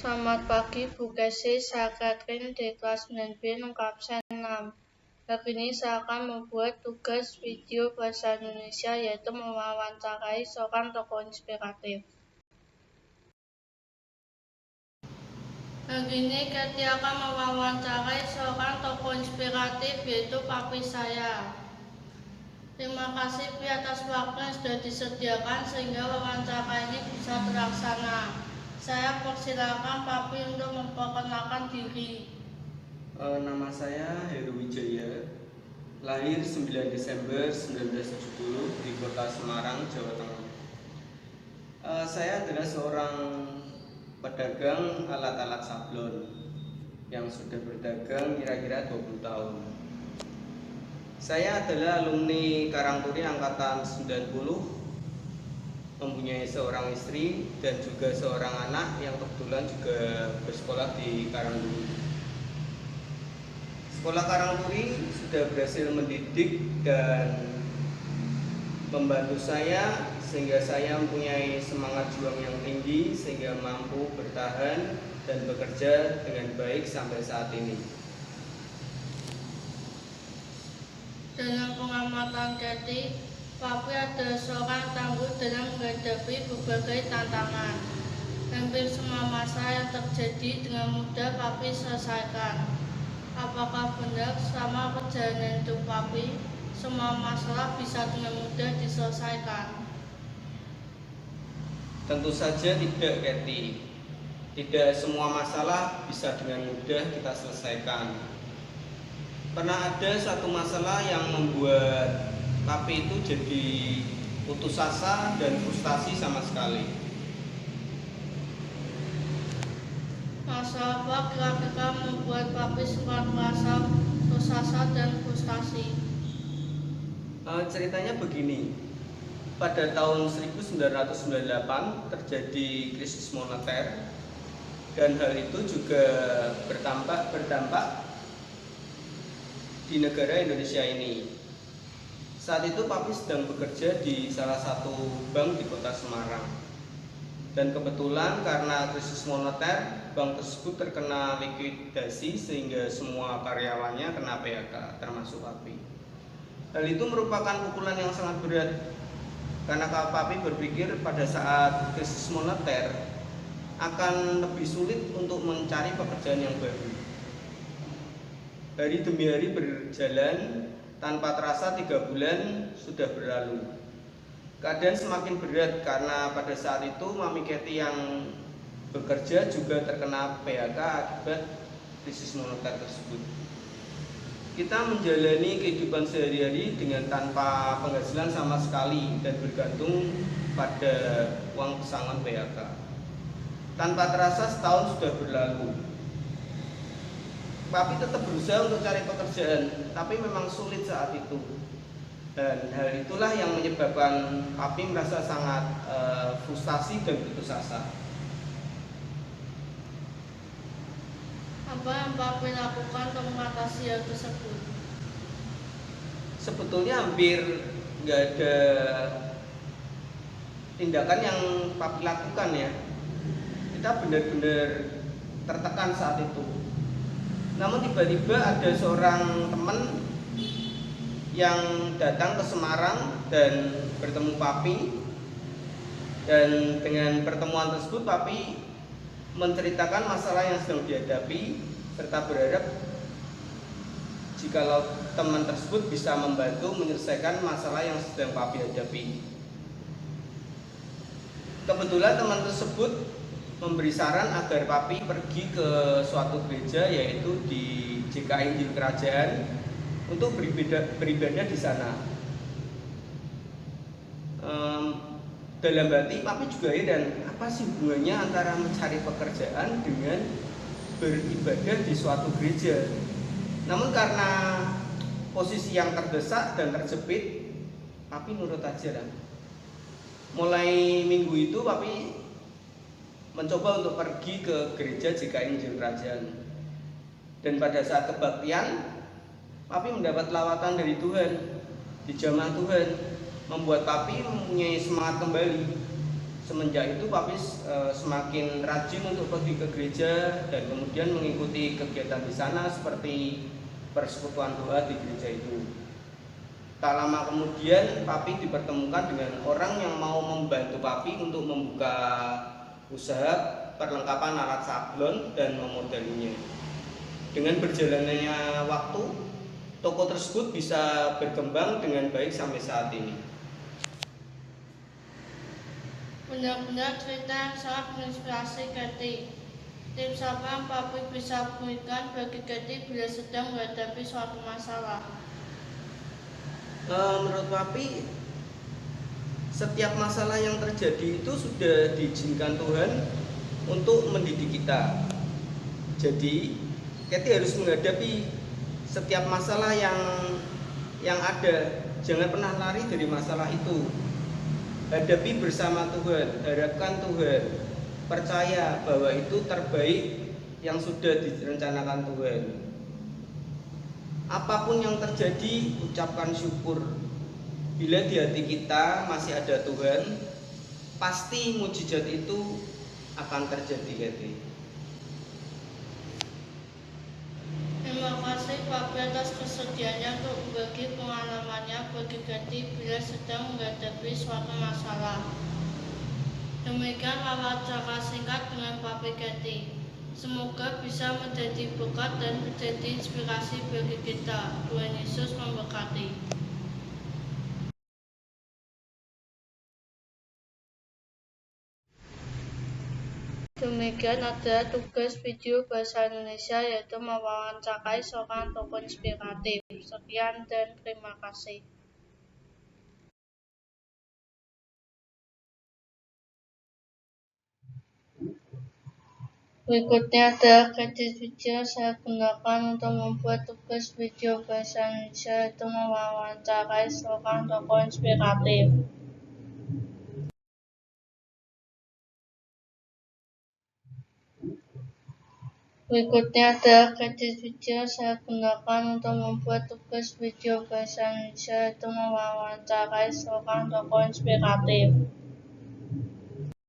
Selamat pagi Bu Kesi, saya Catherine di kelas 9B absen 6. Hari ini saya akan membuat tugas video bahasa Indonesia yaitu mewawancarai seorang tokoh inspiratif. Hari ini Kathy akan mewawancarai seorang tokoh inspiratif yaitu papi saya. Terima kasih Pi atas waktu yang sudah disediakan sehingga wawancara ini bisa terlaksana. Saya persilakan Papi untuk memperkenalkan diri. Nama saya Heru Wijaya, lahir 9 Desember 1970 di kota Semarang, Jawa Tengah. Saya adalah seorang pedagang alat-alat sablon yang sudah berdagang kira-kira 20 tahun. Saya adalah alumni Karangturi angkatan 90, mempunyai seorang istri dan juga seorang anak yang kebetulan juga bersekolah di Karangturi. Sekolah Karangturi sudah berhasil mendidik dan membantu saya sehingga saya mempunyai semangat juang yang tinggi sehingga mampu bertahan dan bekerja dengan baik sampai saat ini. Dalam pengamatan Kathy, Papi adalah seorang tangguh dalam menghadapi berbagai tantangan. Hampir semua masalah yang terjadi dengan mudah Papi selesaikan. Apakah benar selama perjalanan hidup Papi, semua masalah bisa dengan mudah diselesaikan? Tentu saja tidak, Kathy. Tidak semua masalah bisa dengan mudah kita selesaikan. Pernah ada satu masalah yang membuat Papi itu jadi putus asa dan frustasi sama sekali. Masalah apa kira-kira membuat Papi sempat merasa putus asa dan frustasi? Ceritanya begini. Pada tahun 1998 terjadi krisis moneter dan hal itu juga berdampak di negara Indonesia ini. Saat itu Papi sedang bekerja di salah satu bank di kota Semarang. Dan kebetulan karena krisis moneter, bank tersebut terkena likuidasi sehingga semua karyawannya kena PHK, termasuk Papi. Hal itu merupakan pukulan yang sangat berat karena Papi berpikir pada saat krisis moneter akan lebih sulit untuk mencari pekerjaan yang baru. Hari demi hari berjalan, tanpa terasa 3 bulan sudah berlalu. Keadaan semakin berat karena pada saat itu Mami Kathy yang bekerja juga terkena PHK akibat krisis moneter tersebut. Kita menjalani kehidupan sehari-hari dengan tanpa penghasilan sama sekali dan bergantung pada uang pesangon PHK. Tanpa terasa setahun sudah berlalu. Papi tetap berusaha untuk cari pekerjaan, tapi memang sulit saat itu. Dan hal itulah yang menyebabkan Papi merasa sangat frustasi dan putus asa. Apa yang Papi lakukan untuk mengatasi hal tersebut? Sebetulnya hampir nggak ada tindakan yang Papi lakukan ya. Kita benar-benar tertekan saat itu. Namun tiba-tiba ada seorang teman yang datang ke Semarang dan bertemu Papi. Dan dengan pertemuan tersebut Papi menceritakan masalah yang sedang dihadapi serta berharap jikalau teman tersebut bisa membantu menyelesaikan masalah yang sedang Papi hadapi. Kebetulan teman tersebut memberi saran agar Papi pergi ke suatu gereja yaitu di JKI Injil Kerajaan untuk beribadah di sana. Dalam hati Papi juga heran, apa sih hubungannya antara mencari pekerjaan dengan beribadah di suatu gereja. Namun karena posisi yang terdesak dan terjepit, Papi nurut aja lah. Mulai minggu itu Papi mencoba untuk pergi ke gereja JKI Injil Kerajaan. Dan pada saat kebaktian, Papi mendapat lawatan dari Tuhan, dijamah Tuhan, membuat Papi mempunyai semangat kembali. Semenjak itu Papi semakin rajin untuk pergi ke gereja dan kemudian mengikuti kegiatan di sana seperti persekutuan doa di gereja itu. Tak lama kemudian Papi dipertemukan dengan orang yang mau membantu Papi untuk membuka usaha perlengkapan alat sablon dan memodalinya. Dengan berjalannya waktu, toko tersebut bisa berkembang dengan baik sampai saat ini. Benar-benar cerita yang sangat menginspirasi Kathy. Tips apa yang Papi bisa berikan bagi Kathy bila sedang menghadapi suatu masalah? Menurut Papi, setiap masalah yang terjadi itu sudah diizinkan Tuhan untuk mendidik kita. Jadi, Kathy harus menghadapi setiap masalah yang ada. Jangan pernah lari dari masalah itu. Hadapi bersama Tuhan, harapkan Tuhan, percaya bahwa itu terbaik yang sudah direncanakan Tuhan. Apapun yang terjadi, ucapkan syukur. Bila di hati kita masih ada Tuhan, pasti mujizat itu akan terjadi, Kathy. Terima kasih Papi atas kesediaannya untuk berbagi pengalamannya bagi Kathy bila sedang menghadapi suatu masalah. Demikian wawancara singkat dengan Papi Kathy. Semoga bisa menjadi berkat dan menjadi inspirasi bagi kita. Tuhan Yesus memberkati. Demikian adalah tugas video bahasa Indonesia, yaitu mewawancarai seorang tokoh inspiratif. Sekian dan terima kasih. Berikutnya adalah kredit video yang saya gunakan untuk membuat tugas video bahasa Indonesia, yaitu mewawancarai seorang tokoh inspiratif. Berikutnya adalah kredit video yang saya gunakan untuk membuat tugas video bahasa Indonesia, yaitu mewawancarai seorang tokoh inspiratif.